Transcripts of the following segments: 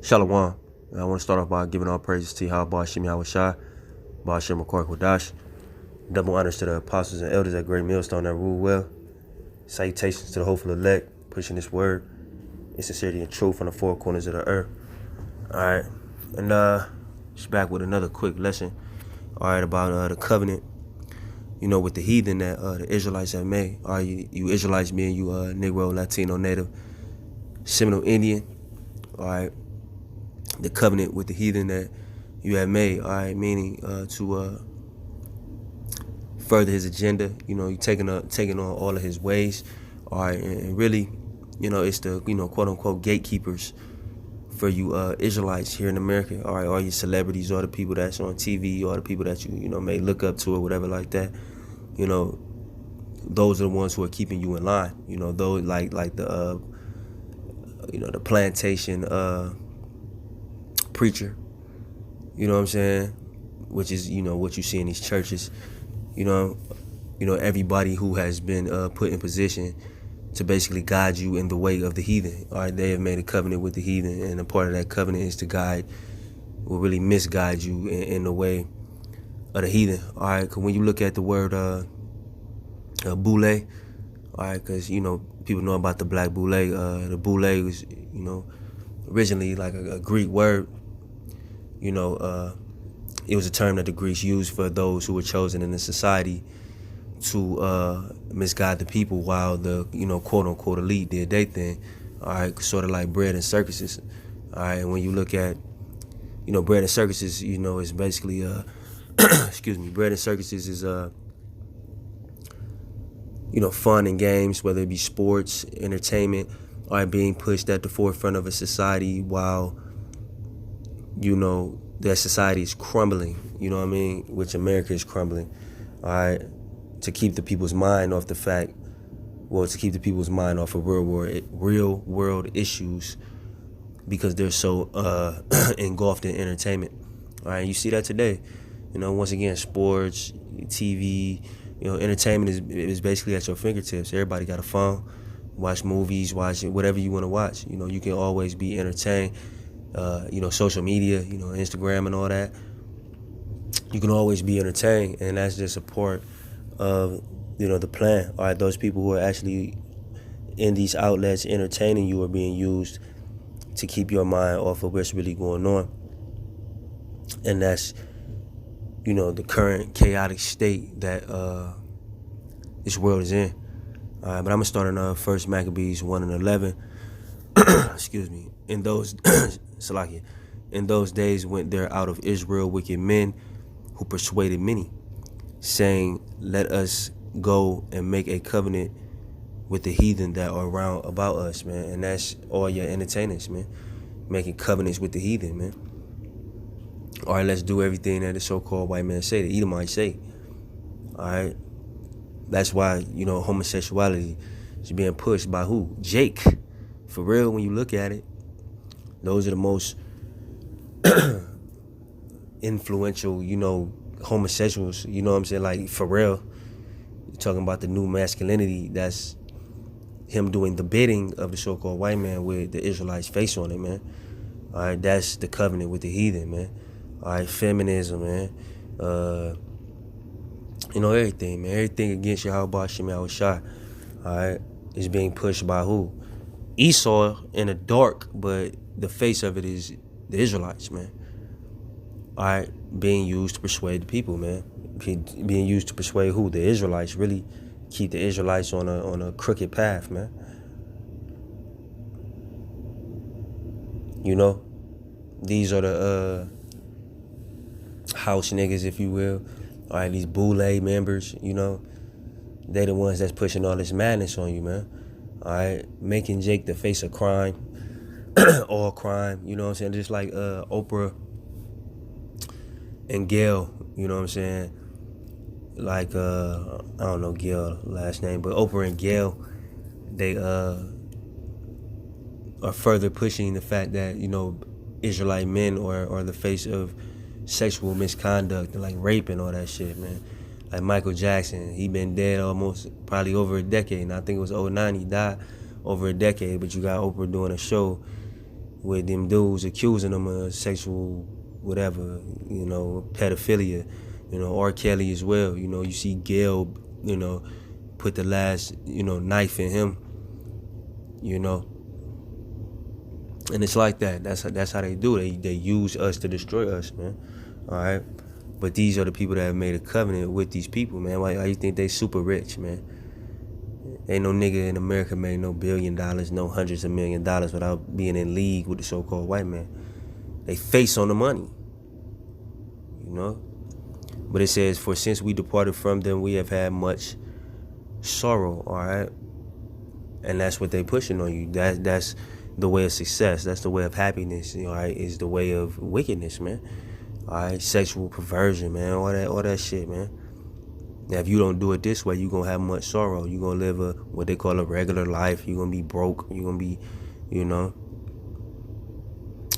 Shalom. I want to start off by giving all praises to Yahweh Shem Yahweh Shai, Ba'ashem McCoy Kodash. Double honors to the apostles and elders at Great Millstone that rule well. Salutations to the hopeful elect, pushing this word in sincerity and truth on the four corners of the earth. Alright. And just back with another quick lesson. Alright, about the covenant, with the heathen that the Israelites have made. Alright, you Israelites being you Negro, Latino, Native, Seminole Indian. Alright. The covenant with the heathen that you have made, all right, meaning to further his agenda. You taking on all of his ways, all right, and really, it's the quote unquote gatekeepers for you Israelites here in America, all right, all your celebrities, all the people that's on TV, all the people that you may look up to or whatever like that. Those are the ones who are keeping you in line. Those like the the plantation preacher, you know what I'm saying, which is what you see in these churches. Everybody who has been put in position to basically guide you in the way of the heathen. All right, they have made a covenant with the heathen, and a part of that covenant is to guide, will really misguide you in the way of the heathen. All right, because when you look at the word boule, all right, because people know about the black boule. The boule was originally like a Greek word. It was a term that the Greeks used for those who were chosen in the society to misguide the people while the quote unquote elite did their thing. All right, sort of like bread and circuses. All right, and when you look at bread and circuses, it's basically excuse me, bread and circuses is fun and games, whether it be sports, entertainment, are being pushed at the forefront of a society while that society is crumbling, which America is crumbling, all right, to keep the people's mind off the fact, to keep the people's mind off of real world issues, because they're so engulfed in entertainment. All right, you see that today. Once again, sports, TV, entertainment is basically at your fingertips. Everybody got a phone. Watch movies, watch whatever you want to watch. You can always be entertained. Social media, Instagram and all that. You can always be entertained, and that's just a part of, the plan. All right, those people who are actually in these outlets entertaining you are being used to keep your mind off of what's really going on. And that's, the current chaotic state that this world is in. All right, but I'm going to start on 1 Maccabees 1:11. Excuse me. In those in those days went there out of Israel wicked men who persuaded many, saying, let us go and make a covenant with the heathen that are round about us, man. And that's all your entertainers, man, making covenants with the heathen, man. All right, let's do everything that the so-called white man say, the Edomites say. All right, that's why homosexuality is being pushed by who? Jake. For real, when you look at it, those are the most influential, homosexuals, what I'm saying? Like, for real, you're talking about the new masculinity. That's him doing the bidding of the so-called white man with the Israelites' face on it, man. All right, that's the covenant with the heathen, man. All right, feminism, man. Everything, man. Everything against Yahweh Shem Yahweh Shai, all right, is being pushed by who? Esau in the dark, but the face of it is the Israelites, man. All right, being used to persuade the people, man. Being used to persuade who? The Israelites. Really keep the Israelites on a crooked path, man. These are the house niggas, if you will. All right, these boule members, they the ones that's pushing all this madness on you, man. All right, making Jake the face of crime, all crime, what I'm saying? Just like Oprah and Gail, what I'm saying? Like, I don't know Gail last name, but Oprah and Gail, they are further pushing the fact that, Israelite men are the face of sexual misconduct and like rape and all that shit, man. Like Michael Jackson, he been dead almost probably over a decade. And I think it was '09 he died, over a decade. But you got Oprah doing a show, with them dudes accusing them of sexual whatever, pedophilia, R. Kelly as well. You see Gail, put the last, knife in him, and it's like that. That's how they do it. They use us to destroy us, man. All right, but these are the people that have made a covenant with these people, man. Why you think they super rich, man? Ain't no nigga in America made no $1 billion, no hundreds of $1 million without being in league with the so-called white man. They face on the money, But it says, for since we departed from them, we have had much sorrow, all right? And that's what they pushing on you. That's the way of success. That's the way of happiness, all right? Is the way of wickedness, man. All right? Sexual perversion, man. All that shit, man. Now, if you don't do it this way, you're going to have much sorrow. You're going to live what they call a regular life. You're going to be broke. You're going to be,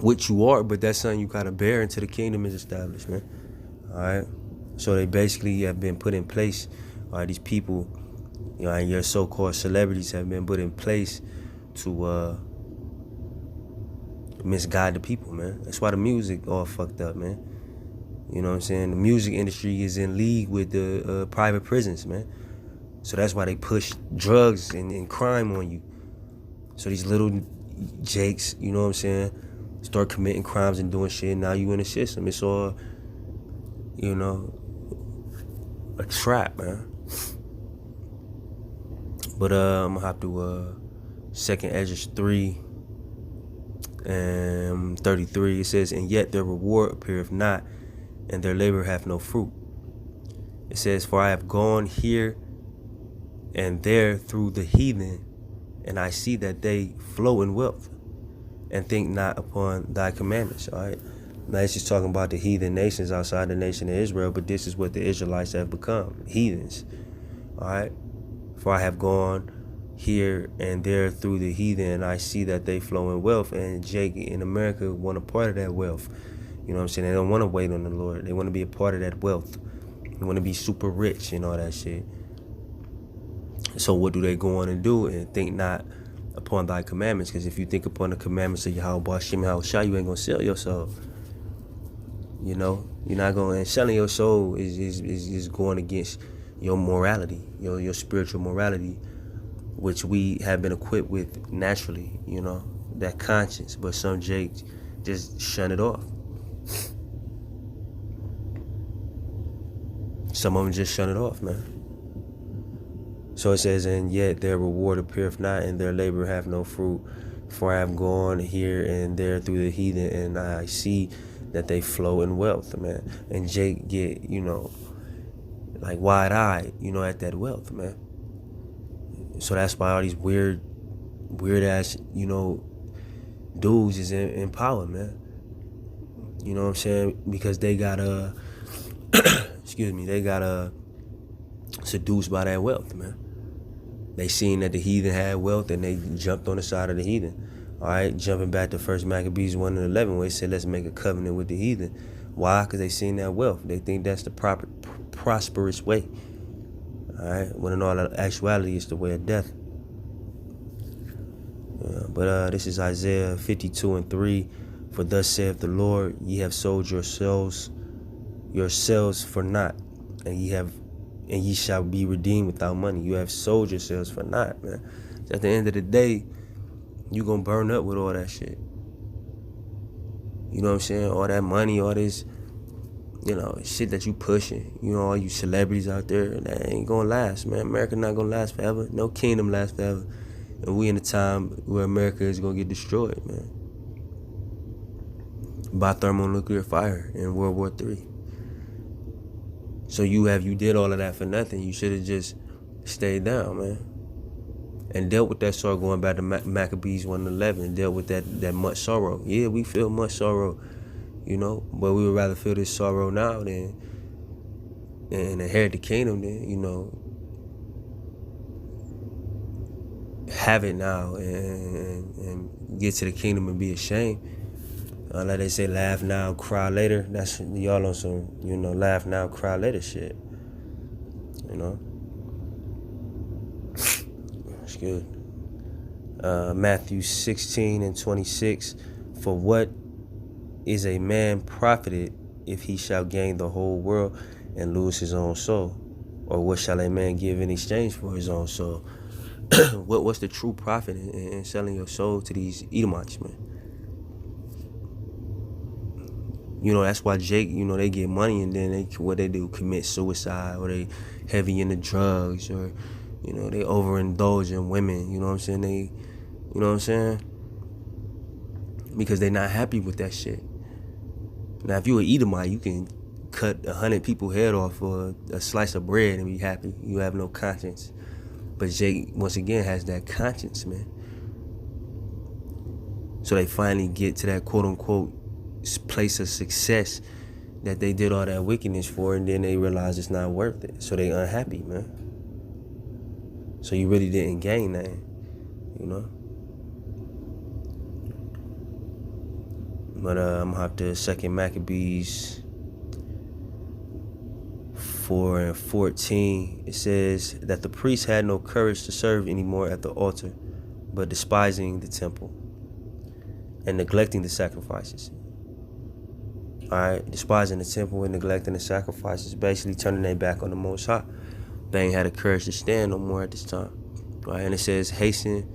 what you are, but that's something you got to bear until the kingdom is established, man. All right? So they basically have been put in place. All right, these people, and your so-called celebrities have been put in place to misguide the people, man. That's why the music all fucked up, man. You know what I'm saying? The music industry is in league with the private prisons, man. So that's why they push drugs and crime on you. So these little jakes, you know what I'm saying, start committing crimes and doing shit. Now you in the system. It's all, a trap, man. But I'm gonna hop to 2nd Esdras 3 and 33. It says, and yet their reward appeareth not, and their labor hath no fruit. It says, for I have gone here and there through the heathen, and I see that they flow in wealth, and think not upon thy commandments. All right. Now it's just talking about the heathen nations outside the nation of Israel, but this is what the Israelites have become, heathens. All right. For I have gone here and there through the heathen, and I see that they flow in wealth, and Jake in America want a part of that wealth. You know what I'm saying? They don't want to wait on the Lord. They want to be a part of that wealth. They want to be super rich and all that shit. So what do they go on and do? And think not upon thy commandments. Because if you think upon the commandments of Yahweh Bashim Yahushua, you ain't going to sell your soul. You're not going, and selling your soul is going against your morality, your spiritual morality, which we have been equipped with naturally, that conscience. But some jakes just shun it off. Some of them just shun it off, man. So it says, and yet their reward appeareth not, and their labor have no fruit. For I have gone here and there through the heathen, and I see that they flow in wealth, man. And Jake get, like wide-eyed, at that wealth, man. So that's why all these weird ass, dudes is in power, man. You know what I'm saying? Because they got they got seduced by that wealth, man. They seen that the heathen had wealth, and they jumped on the side of the heathen. All right, jumping back to 1 Maccabees 1 and 11, where it said, let's make a covenant with the heathen. Why? Because they seen that wealth. They think that's the proper, prosperous way. All right, when in all actuality, it's the way of death. But this is Isaiah 52 and 3. For thus saith the Lord, ye have sold yourselves for naught, and ye shall be redeemed without money. You have sold yourselves for naught, man. So at the end of the day, you gonna burn up with all that shit. You know what I'm saying? All that money, all this, shit that you pushing. All you celebrities out there, that ain't gonna last, man. America not gonna last forever. No kingdom lasts forever. And we in a time where America is gonna get destroyed, man, by thermonuclear fire in World War III. So you did all of that for nothing. You should have just stayed down, man, and dealt with that sorrow. Going back to Maccabees 1:11, dealt with that much sorrow. Yeah, we feel much sorrow, but we would rather feel this sorrow now than and inherit the kingdom than have it now and get to the kingdom and be ashamed. Like they say, laugh now, cry later. That's y'all on some, laugh now, cry later shit. It's good. Matthew 16 and 26. For what is a man profited if he shall gain the whole world and lose his own soul? Or what shall a man give in exchange for his own soul? What's the true profit in selling your soul to these Edomites, man? You know, that's why Jake, you know, they get money and then what they do, commit suicide, or they heavy into drugs, or, you know, they overindulge in women, you know what I'm saying? You know what I'm saying? Because they're not happy with that shit. Now, if you're an Edomite, you can cut 100 people's head off for a slice of bread and be happy. You have no conscience. But Jake, once again, has that conscience, man. So they finally get to that quote-unquote place of success that they did all that wickedness for, and then they realize it's not worth it. So they unhappy, man. So you really didn't gain that, you know? But I'm gonna hop to 2 Maccabees 4:14. It says that the priests had no courage to serve anymore at the altar, but despising the temple and neglecting the sacrifices. Alright, despising the temple and neglecting the sacrifices, basically turning their back on the Most High. They ain't had the courage to stand no more at this time. Right, and it says hastened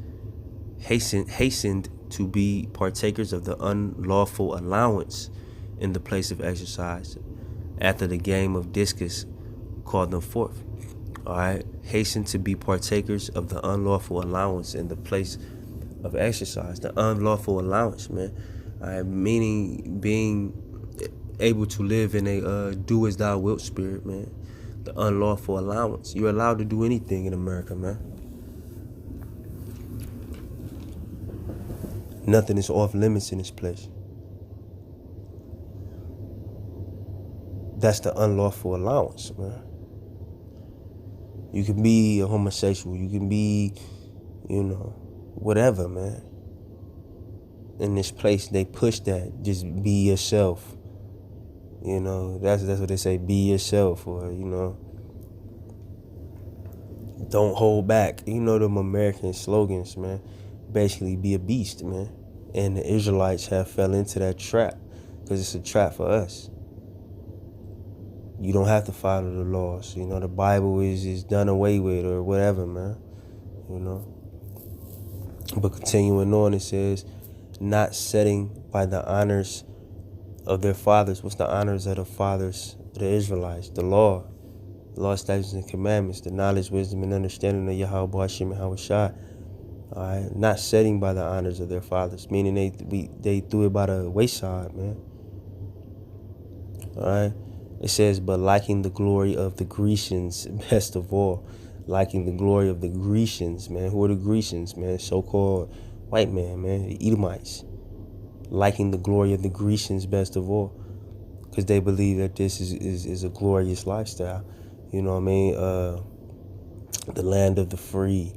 to be partakers of the unlawful allowance in the place of exercise. After the game of discus called them forth. Alright, hasten to be partakers of the unlawful allowance in the place of exercise. The unlawful allowance, man. Alright, meaning being able to live in a do as thou wilt spirit, man. The unlawful allowance. You're allowed to do anything in America, man. Nothing is off limits in this place. That's the unlawful allowance, man. You can be a homosexual. You can be, you know, whatever, man. In this place, they push that. Just be yourself. You know, that's what they say. Be yourself, or, you know, don't hold back. You know them American slogans, man. Basically, be a beast, man. And the Israelites have fell into that trap because it's a trap for us. You don't have to follow the laws. You know, the Bible is done away with, or whatever, man. You know. But continuing on, it says, not setting by the honors of their fathers. What's the honors of the fathers of the Israelites? The law, statutes, and commandments, the knowledge, wisdom, and understanding of Yahweh Hashem and Hawashai. All right, not setting by the honors of their fathers, meaning they threw it by the wayside, man. All right, it says, but liking the glory of the Grecians best of all. Liking the glory of the Grecians, man. Who are the Grecians, man? So-called white man, the Edomites. Liking the glory of the Grecians best of all, because they believe that this is a glorious lifestyle. You know what I mean? The land of the free,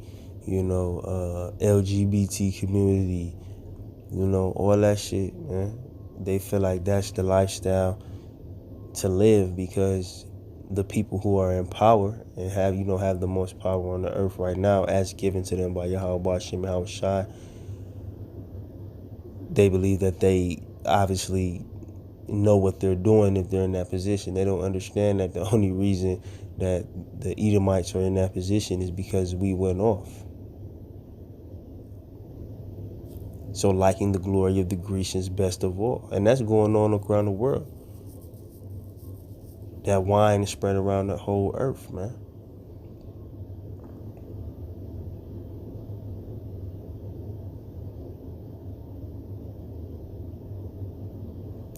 you know, LGBT community, you know, all that shit, man. They feel like that's the lifestyle to live, because the people who are in power and have the most power on the earth right now, as given to them by Yahweh Hashem and Hawashai, they believe that they obviously know what they're doing if they're in that position. They don't understand that the only reason that the Edomites are in that position is because we went off. So liking the glory of the Grecians best of all. And that's going on around the world. That wine is spread around the whole earth, man.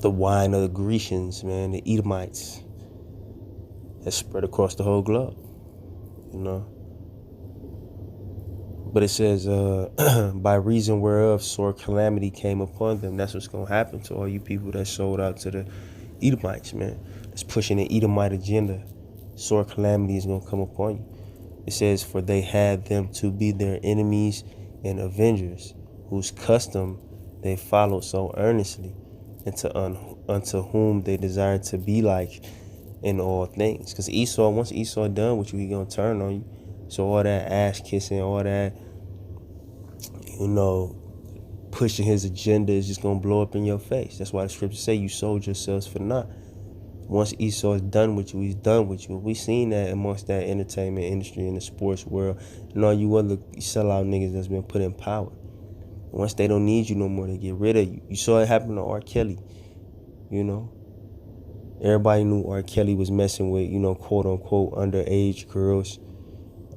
The wine of the Grecians, man, the Edomites, has spread across the whole globe, you know. But it says, by reason whereof sore calamity came upon them. That's what's going to happen to all you people that sold out to the Edomites, man. That's pushing the Edomite agenda. Sore calamity is going to come upon you. It says, for they had them to be their enemies and avengers, whose custom they followed so earnestly, and unto whom they desired to be like in all things. Because once Esau done with you, he going to turn on you. So all that ass kissing, all that, you know, pushing his agenda is just gonna blow up in your face. That's why the scriptures say you sold yourselves for naught. Once Esau is done with you, he's done with you. We seen that amongst that entertainment industry and the sports world and all you other sellout niggas that's been put in power. Once they don't need you no more, they get rid of you. You saw it happen to R. Kelly, you know. Everybody knew R. Kelly was messing with, you know, quote unquote underage girls.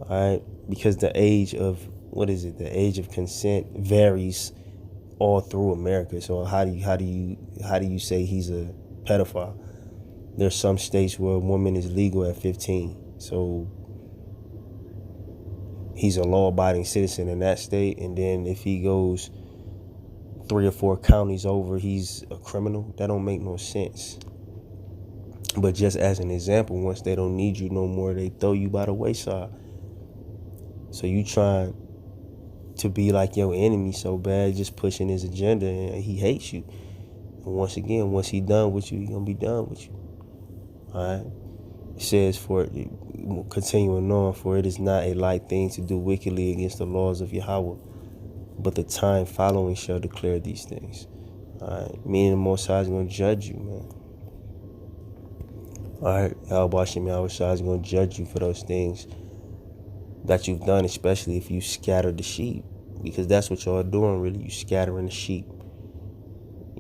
All right, because the age of the age of consent varies all through America. So how do you say he's a pedophile? There's some states where a woman is legal at 15. So he's a law-abiding citizen in that state, and then if he goes 3 or 4 counties over, he's a criminal. That don't make no sense. But just as an example, once they don't need you no more, they throw you by the wayside. So you trying to be like your enemy so bad, just pushing his agenda, and he hates you. And once again, once he done with you, he gonna be done with you. All right. It says, continuing on, for it is not a light thing to do wickedly against the laws of Yahweh, but the time following shall declare these things. All right. Meaning the Most High is gonna judge you, man. All right. Yahweh Shem Yahweh Shai is gonna judge you for those things that you've done, especially if you scatter the sheep, because that's what y'all doing, really. You scattering the sheep,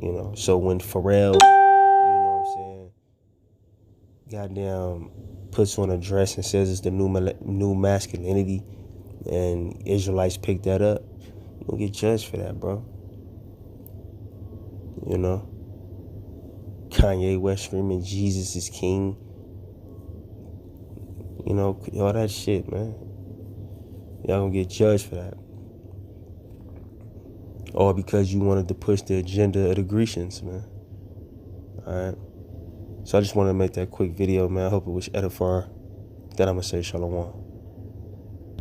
you know. So when Pharrell, you know what I'm saying, goddamn puts on a dress and says it's the new masculinity, and Israelites pick that up, you gonna get judged for that, bro. You know, Kanye West screaming Jesus is king, you know, all that shit, man. Y'all gonna get judged for that. All because you wanted to push the agenda of the Grecians, man. Alright. So I just wanted to make that quick video, man. I hope it was edifying. Then I'm gonna say shalom.